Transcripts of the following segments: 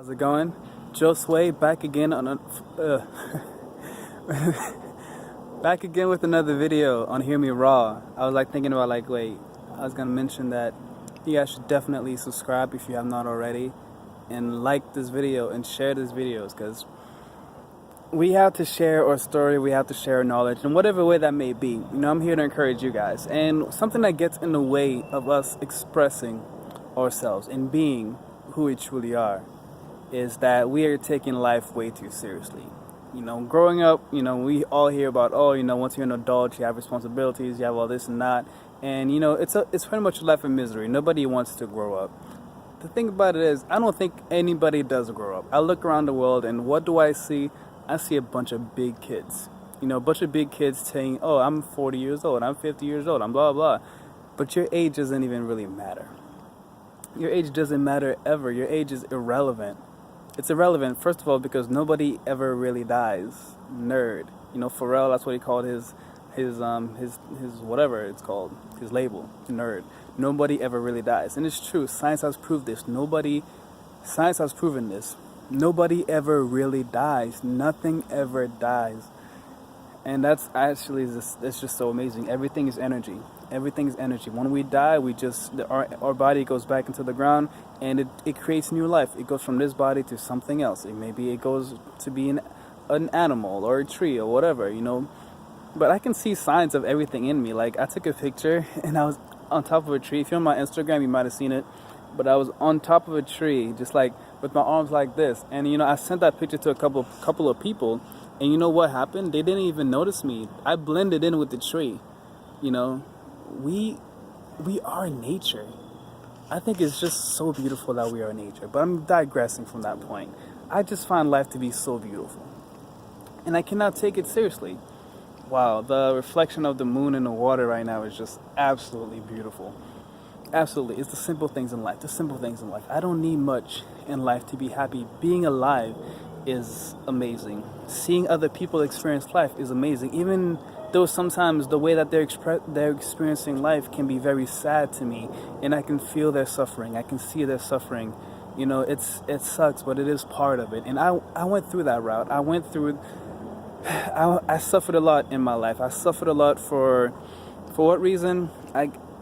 How's it going? Joe Sway back again on back again with another video on Hear Me Raw. I was thinking about wait, I was gonna mention that you guys should definitely subscribe if you have not already, and like this video and share these videos, because we have to share our story, we have to share our knowledge in whatever way that may be. I'm here to encourage you guys, and something that gets in the way of us expressing ourselves and being who we truly are is that we are taking life way too seriously. Growing up, we all hear about, once you're an adult, you have responsibilities, you have all this and that, and it's pretty much a life of misery. Nobody wants to grow up. The thing about it is, I don't think anybody does grow up. I look around the world, and what do I see? I see a bunch of big kids. A bunch of big kids saying, "Oh, I'm 40 years old, I'm 50 years old, I'm blah blah." But your age doesn't even really matter. Your age doesn't matter ever. Your age is irrelevant. It's irrelevant, first of all, because nobody ever really dies. Nerd. Pharrell, that's what he called his whatever it's called, his label, nerd. Nobody ever really dies. And it's true. Science has proved this. Science has proven this. Nobody ever really dies. Nothing ever dies. And that's actually it's just so amazing. Everything is energy. Everything is energy. When we die, our body goes back into the ground, and it creates new life. It goes from this body to something else. It goes to be an animal or a tree or whatever, But I can see signs of everything in me. Like, I took a picture and I was on top of a tree. If you're on my Instagram, you might have seen it. But I was on top of a tree, just with my arms like this. And I sent that picture to a couple of people. And you know what happened? They didn't even notice me. I blended in with the tree. We are nature. I think it's just so beautiful that we are nature. But I'm digressing from that point. I just find life to be so beautiful. And I cannot take it seriously. Wow, the reflection of the moon in the water right now is just absolutely beautiful. Absolutely. It's the simple things in life. The simple things in life. I don't need much in life to be happy. Being alive is amazing. Seeing other people experience life is amazing. Even though sometimes the way that they're experiencing life can be very sad to me, and I can feel their suffering. I can see their suffering. It sucks, but it is part of it. And I went through that route. I suffered a lot in my life. I suffered a lot for what reason?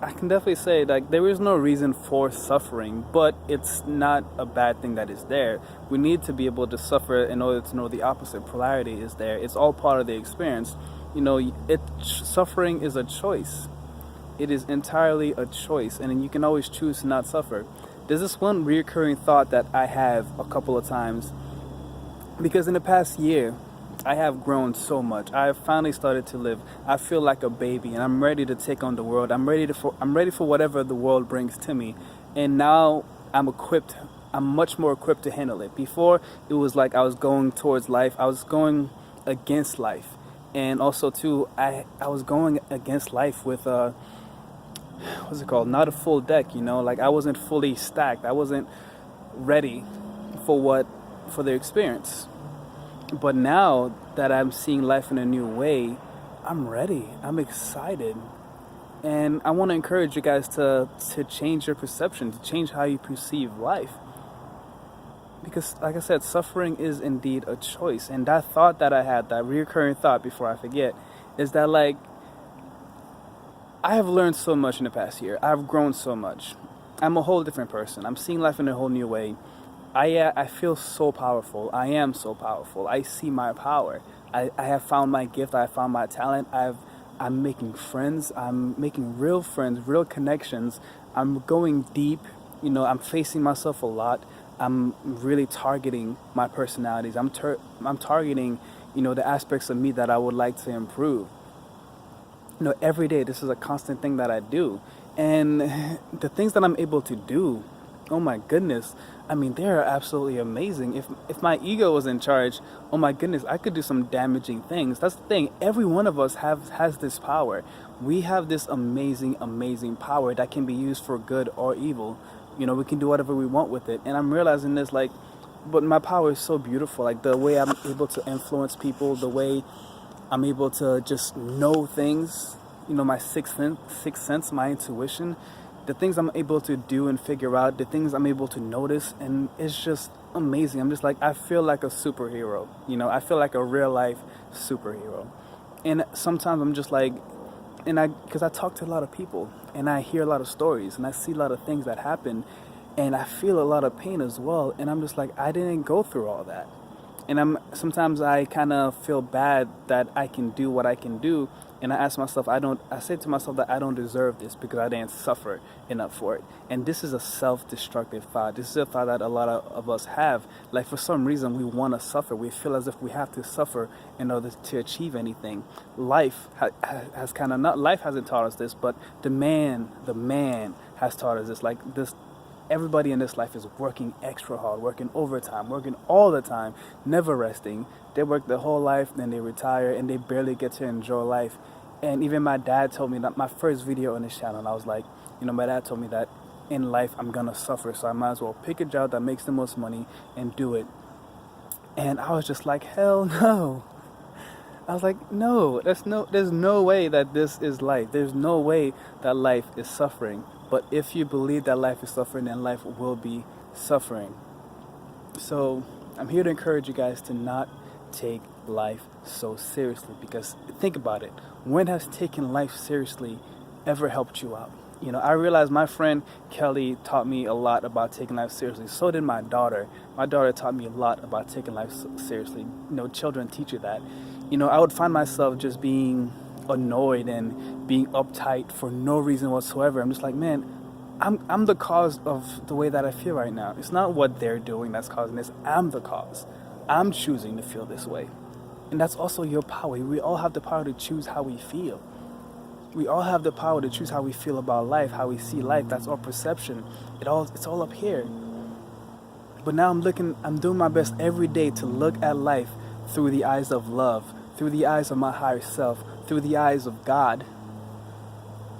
I can definitely say there is no reason for suffering, but it's not a bad thing that is there. We need to be able to suffer in order to know the opposite polarity is there. It's all part of the experience. Suffering is a choice. It is entirely a choice, and you can always choose to not suffer. There's this one recurring thought that I have a couple of times, because in the past year, I have grown so much. I have finally started to live. I feel like a baby, and I'm ready to take on the world. I'm ready for whatever the world brings to me. And now I'm equipped. I'm much more equipped to handle it. Before, it was like I was going towards life. I was going against life. And also too, I was going against life with what's it called? Not a full deck, I wasn't fully stacked. I wasn't ready for the experience. But now that I'm seeing life in a new way, I'm ready. I'm excited. And I want to encourage you guys to change your perception, to change how you perceive life. Because, like I said, suffering is indeed a choice. And that thought that I had, that recurring thought before I forget, is that I have learned so much in the past year. I've grown so much. I'm a whole different person. I'm seeing life in a whole new way. I feel so powerful. I am so powerful. I see my power. I have found my gift. I have found my talent. I'm making friends. I'm making real friends, real connections. I'm going deep. I'm facing myself a lot. I'm really targeting my personalities. I'm targeting, the aspects of me that I would like to improve. Every day, this is a constant thing that I do. And the things that I'm able to do, oh my goodness, they are absolutely amazing. If my ego was in charge, oh my goodness, I could do some damaging things. That's the thing. Every one of us has this power. We have this amazing, amazing power that can be used for good or evil. We can do whatever we want with it. And I'm realizing this, but my power is so beautiful. The way I'm able to influence people, the way I'm able to just know things, my sixth sense, my intuition. The things I'm able to do and figure out, the things I'm able to notice, and it's just amazing. I'm just like, I feel like a superhero. I feel like a real life superhero. And sometimes I'm just like, because I talk to a lot of people and I hear a lot of stories and I see a lot of things that happen and I feel a lot of pain as well. And I'm just like, I didn't go through all that. And sometimes I kind of feel bad that I can do what I can do, and I ask myself, I say to myself that I don't deserve this because I didn't suffer enough for it. And this is a self-destructive thought. This is a thought that a lot of us have. Like, for some reason we want to suffer. We feel as if we have to suffer in order to achieve anything. Life has kind of not, life hasn't taught us this, but the man has taught us this. Like this, everybody in this life is working extra hard, working overtime, working all the time, never resting. They work their whole life, then they retire, and they barely get to enjoy life. And even my dad told me that my first video on his channel, I was like, my dad told me that in life I'm gonna suffer, so I might as well pick a job that makes the most money and do it. And I was just like, hell no. I was like, no, there's no way that this is life. There's no way that life is suffering. But if you believe that life is suffering, then life will be suffering. So I'm here to encourage you guys to not take life so seriously, because think about it. When has taking life seriously ever helped you out? I realized my friend Kelly taught me a lot about taking life seriously. So did my daughter. My daughter taught me a lot about taking life seriously. Children teach you that. I would find myself just being annoyed and being uptight for no reason whatsoever. I'm just like, man, I'm the cause of the way that I feel right now. It's not what they're doing that's causing this. I'm the cause. I'm choosing to feel this way. And that's also your power. We all have the power to choose how we feel. We all have the power to choose how we feel about life, how we see life. That's our perception. It's all up here. But now I'm doing my best every day to look at life through the eyes of love, through the eyes of my higher self, through the eyes of God,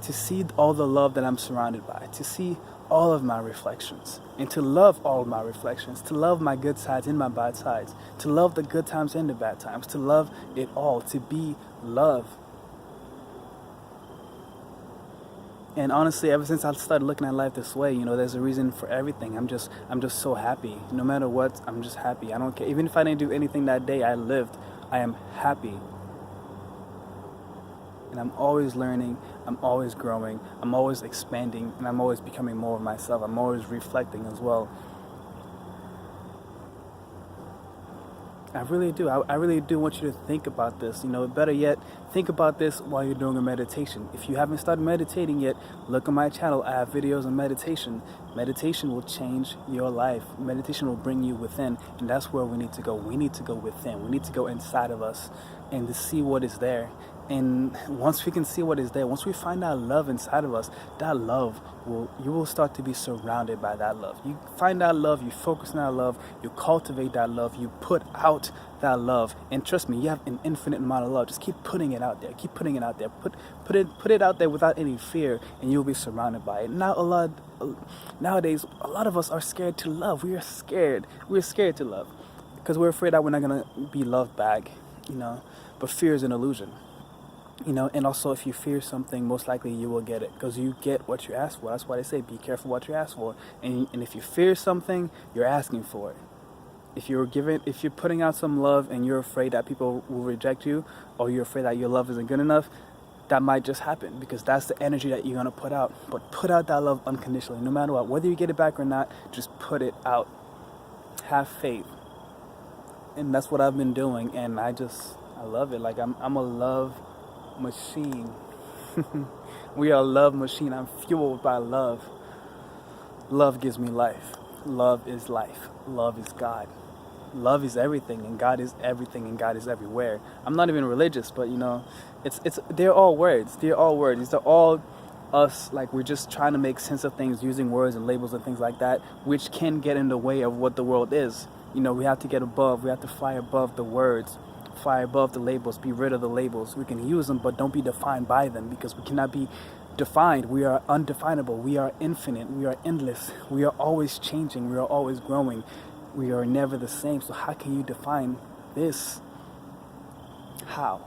to see all the love that I'm surrounded by, to see all of my reflections, and to love all of my reflections, to love my good sides and my bad sides, to love the good times and the bad times, to love it all, to be love. And honestly, ever since I started looking at life this way, there's a reason for everything. I'm just so happy. No matter what, I'm just happy. I don't care. Even if I didn't do anything that day, I lived. I am happy. And I'm always learning, I'm always growing, I'm always expanding, and I'm always becoming more of myself. I'm always reflecting as well. I really do. I really do want you to think about this. Better yet, think about this while you're doing a meditation. If you haven't started meditating yet, look on my channel. I have videos on meditation. Meditation will change your life. Meditation will bring you within, and that's where we need to go. We need to go within. We need to go inside of us and to see what is there. And once we can see what is there, once we find that love inside of us, that love you will start to be surrounded by that love. You find that love, you focus on that love, you cultivate that love, you put out that love. And trust me, you have an infinite amount of love. Just keep putting it out there. Keep putting it out there. Put it out there without any fear, and you'll be surrounded by it. Nowadays, a lot of us are scared to love. We are scared. We're scared to love because we're afraid that we're not gonna be loved back. But fear is an illusion. And also, if you fear something, most likely you will get it, because you get what you ask for. That's why they say be careful what you ask for. And if you fear something, you're asking for it. If you're putting out some love and you're afraid that people will reject you, or you're afraid that your love isn't good enough, that might just happen, because that's the energy that you're going to put out. But put out that love unconditionally, no matter what. Whether you get it back or not, just put it out. Have faith. And that's what I've been doing, and I love it. Like, I'm a love machine. We are a love machine. I'm fueled by love. Love gives me life. Love is life. Love is God. Love is everything, and God is everything, and God is everywhere. I'm not even religious, but they're all words. They're all words. These are all us. Like, we're just trying to make sense of things using words and labels and things like that, which can get in the way of what the world is. We have to get above. We have to fly above the words. Fly above the labels. Be rid of the labels. We can use them, but don't be defined by them, because we cannot be defined. We are undefinable. We are infinite. We are endless. We are always changing. We are always growing. We are never the same. So how can you define this? How?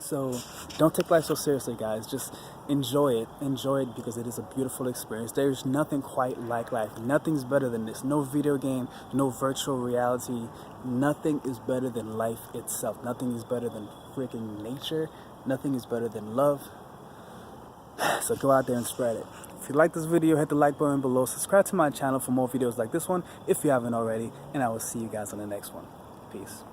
So don't take life so seriously, guys. Just enjoy it. Enjoy it because it is a beautiful experience. There's nothing quite like life. Nothing's better than this. No video game, no virtual reality. Nothing is better than life itself. Nothing is better than freaking nature. Nothing is better than love. So go out there and spread it. If you like this video, hit the like button below. Subscribe to my channel for more videos like this one if you haven't already. And I will see you guys on the next one. Peace.